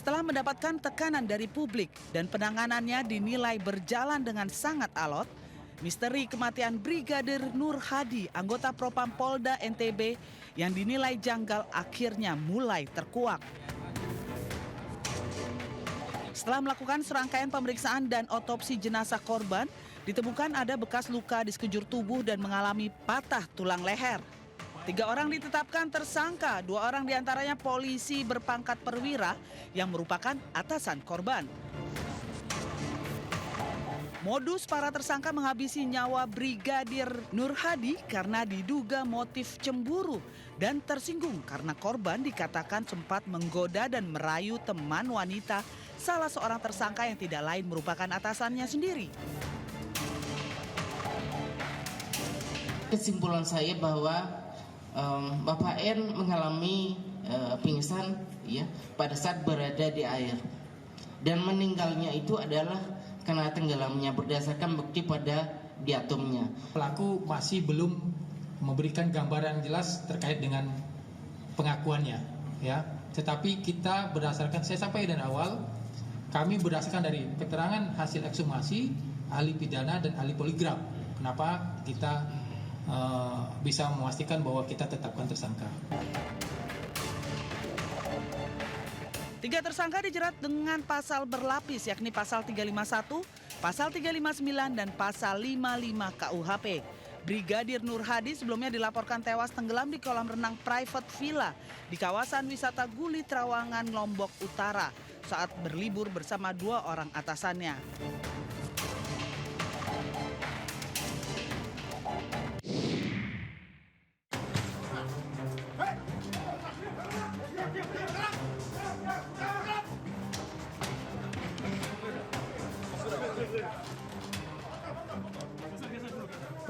Setelah mendapatkan tekanan dari publik dan penanganannya dinilai berjalan dengan sangat alot, misteri kematian Brigadir Nur Hadi, anggota Propam Polda NTB yang dinilai janggal akhirnya mulai terkuak. Setelah melakukan serangkaian pemeriksaan dan otopsi jenazah korban, ditemukan ada bekas luka di sekujur tubuh dan mengalami patah tulang leher. 3 orang ditetapkan tersangka, 2 orang diantaranya polisi berpangkat perwira yang merupakan atasan korban. Modus para tersangka menghabisi nyawa Brigadir Nur Hadi karena diduga motif cemburu dan tersinggung karena korban dikatakan sempat menggoda dan merayu teman wanita salah seorang tersangka yang tidak lain merupakan atasannya sendiri. Kesimpulan saya bahwa Bapak N mengalami pingsan ya pada saat berada di air dan meninggalnya itu adalah karena tenggelamnya berdasarkan bukti pada diatomnya. Pelaku masih belum memberikan gambaran jelas terkait dengan pengakuannya ya. Tetapi kita berdasarkan, saya sampaikan dari awal, kami berdasarkan dari keterangan hasil ekshumasi, ahli pidana dan ahli poligraf. Kenapa kita bisa memastikan bahwa kita tetapkan tersangka. 3 tersangka dijerat dengan pasal berlapis yakni pasal 351, pasal 359 dan pasal 55 KUHP. Brigadir Nur Hadi sebelumnya dilaporkan tewas tenggelam di kolam renang private villa di kawasan wisata Guli Trawangan, Lombok Utara saat berlibur bersama 2 orang atasannya.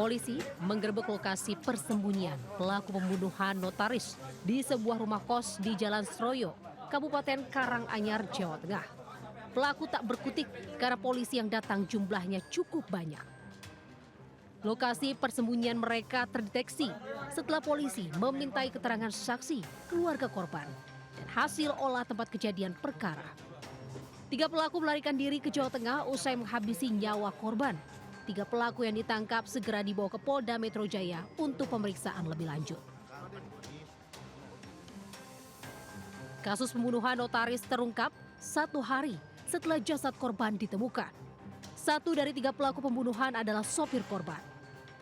Polisi menggerebek lokasi persembunyian pelaku pembunuhan notaris di sebuah rumah kos di Jalan Sroyo, Kabupaten Karanganyar, Jawa Tengah. Pelaku tak berkutik karena polisi yang datang jumlahnya cukup banyak. Lokasi persembunyian mereka terdeteksi setelah polisi memintai keterangan saksi, keluarga korban, dan hasil olah tempat kejadian perkara. 3 pelaku melarikan diri ke Jawa Tengah usai menghabisi nyawa korban. 3 pelaku yang ditangkap segera dibawa ke Polda Metro Jaya untuk pemeriksaan lebih lanjut. Kasus pembunuhan notaris terungkap 1 hari setelah jasad korban ditemukan. 1 dari 3 pelaku pembunuhan adalah sopir korban.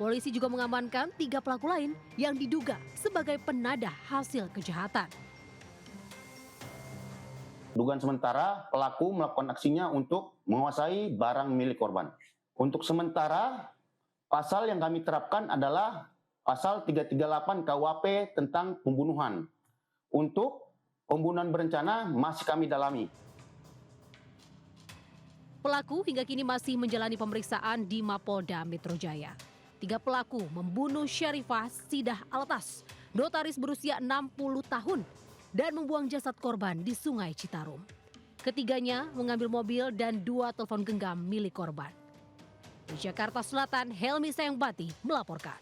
Polisi juga mengamankan 3 pelaku lain yang diduga sebagai penadah hasil kejahatan. Dugaan sementara pelaku melakukan aksinya untuk menguasai barang milik korban. Untuk sementara, pasal yang kami terapkan adalah pasal 338 KUHP tentang pembunuhan. Untuk pembunuhan berencana masih kami dalami. Pelaku hingga kini masih menjalani pemeriksaan di Mapolda Metro Jaya. 3 pelaku membunuh Syarifah Sidah Altas, notaris berusia 60 tahun, dan membuang jasad korban di Sungai Citarum. Ketiganya mengambil mobil dan 2 telepon genggam milik korban. Di Jakarta Selatan, Helmi Sayangbati melaporkan.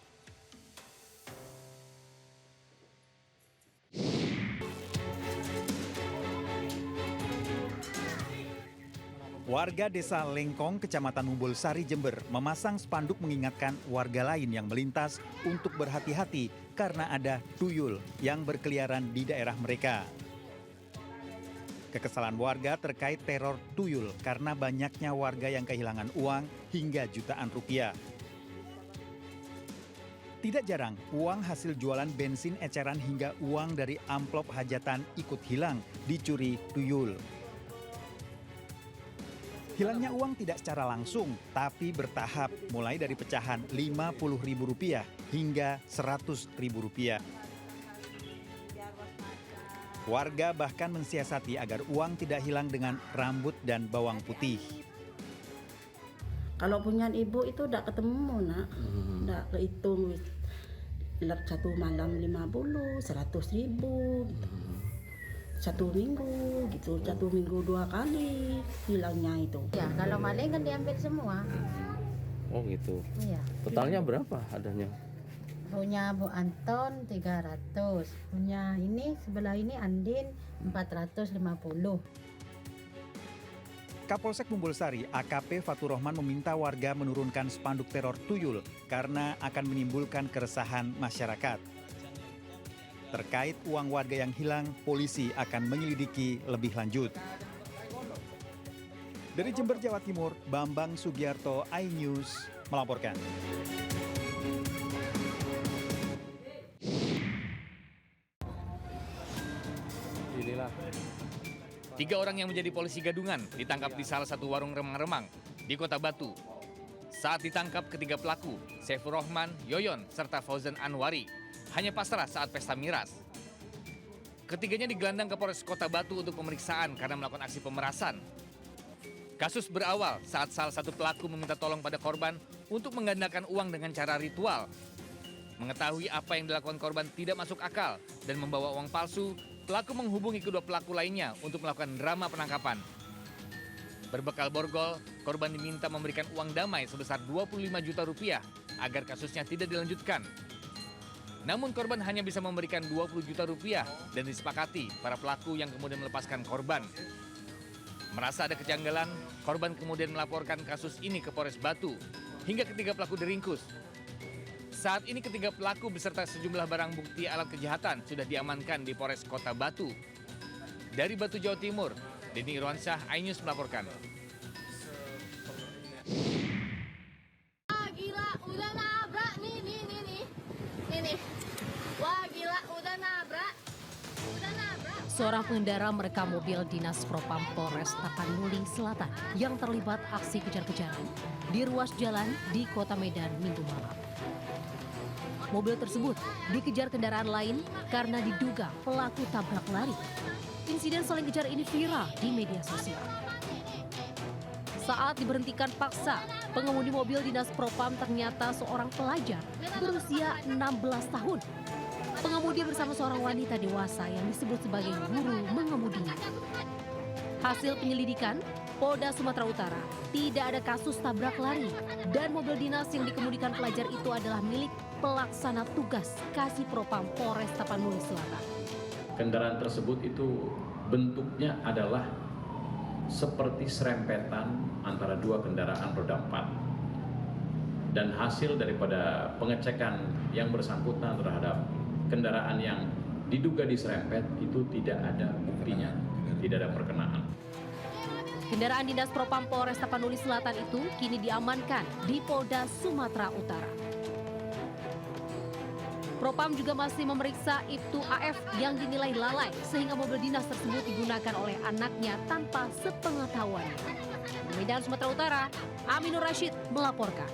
Warga Desa Lengkong, Kecamatan Mumbul Sari, Jember memasang spanduk mengingatkan warga lain yang melintas untuk berhati-hati karena ada tuyul yang berkeliaran di daerah mereka. Kekesalan warga terkait teror tuyul karena banyaknya warga yang kehilangan uang hingga jutaan rupiah. Tidak jarang, uang hasil jualan bensin eceran hingga uang dari amplop hajatan ikut hilang dicuri tuyul. Hilangnya uang tidak secara langsung, tapi bertahap, mulai dari pecahan Rp50.000 hingga Rp100.000. Warga bahkan mensiasati agar uang tidak hilang dengan rambut dan bawang putih. Kalau punya ibu itu udah ketemu nak, udah kehitung. 1 malam 50, 100.000 gitu. 1 minggu gitu, 1 minggu 2 kali hilangnya itu. Ya kalau maling kan diambil semua. Oh gitu. Iya. Totalnya berapa adanya? Punya Bu Anton 300, punya ini sebelah ini Andin 450. Kapolsek Mumbulsari AKP Fatur Rohman meminta warga menurunkan spanduk teror tuyul karena akan menimbulkan keresahan masyarakat. Terkait uang warga yang hilang, polisi akan menyelidiki lebih lanjut. Dari Jember, Jawa Timur, Bambang Sugiarto, iNews melaporkan. Inilah 3 orang yang menjadi polisi gadungan ditangkap di salah satu warung remang-remang di Kota Batu. Saat ditangkap, ketiga pelaku, Saifur Rohman, Yoyon, serta Fauzan Anwari, hanya pasrah saat pesta miras. Ketiganya digelandang ke Polres Kota Batu untuk pemeriksaan karena melakukan aksi pemerasan. Kasus berawal saat salah satu pelaku meminta tolong pada korban untuk menggandakan uang dengan cara ritual. Mengetahui apa yang dilakukan korban tidak masuk akal dan membawa uang palsu, pelaku menghubungi kedua pelaku lainnya untuk melakukan drama penangkapan. Berbekal borgol, korban diminta memberikan uang damai sebesar 25 juta rupiah agar kasusnya tidak dilanjutkan. Namun korban hanya bisa memberikan 20 juta rupiah dan disepakati para pelaku yang kemudian melepaskan korban. Merasa ada kejanggalan, korban kemudian melaporkan kasus ini ke Polres Batu hingga ketiga pelaku diringkus. Saat ini ketiga pelaku beserta sejumlah barang bukti alat kejahatan sudah diamankan di Polres Kota Batu. Dari Batu, Jawa Timur, Denny Irwansyah, iNews melaporkan. Wah gila, udah nabrak nih. Wah gila, udah nabrak. Seorang pengendara merekam mobil Dinas Propam Polres Tapanuli Selatan yang terlibat aksi kejar-kejaran di ruas jalan di Kota Medan Minggu malam. Mobil tersebut dikejar kendaraan lain karena diduga pelaku tabrak lari. Insiden saling kejar ini viral di media sosial. Saat diberhentikan paksa, pengemudi mobil Dinas Propam ternyata seorang pelajar berusia 16 tahun. Pengemudi bersama seorang wanita dewasa yang disebut sebagai guru mengemudinya. Hasil penyelidikan, Polda Sumatera Utara tidak ada kasus tabrak lari dan mobil dinas yang dikemudikan pelajar itu adalah milik pelaksana tugas Kasih Propam Polres Tapanuli Selatan. Kendaraan tersebut itu bentuknya adalah seperti serempetan antara dua kendaraan roda 4. Dan hasil daripada pengecekan yang bersangkutan terhadap kendaraan yang diduga diserempet itu tidak ada buktinya, tidak ada perkenaan. Kendaraan Dinas Propam Polres Tapanuli Selatan itu kini diamankan di Polda Sumatera Utara. Propam juga masih memeriksa Ibtu AF yang dinilai lalai sehingga mobil dinas tersebut digunakan oleh anaknya tanpa sepengetahuannya. Di Medan, Sumatera Utara, Aminur Rashid melaporkan.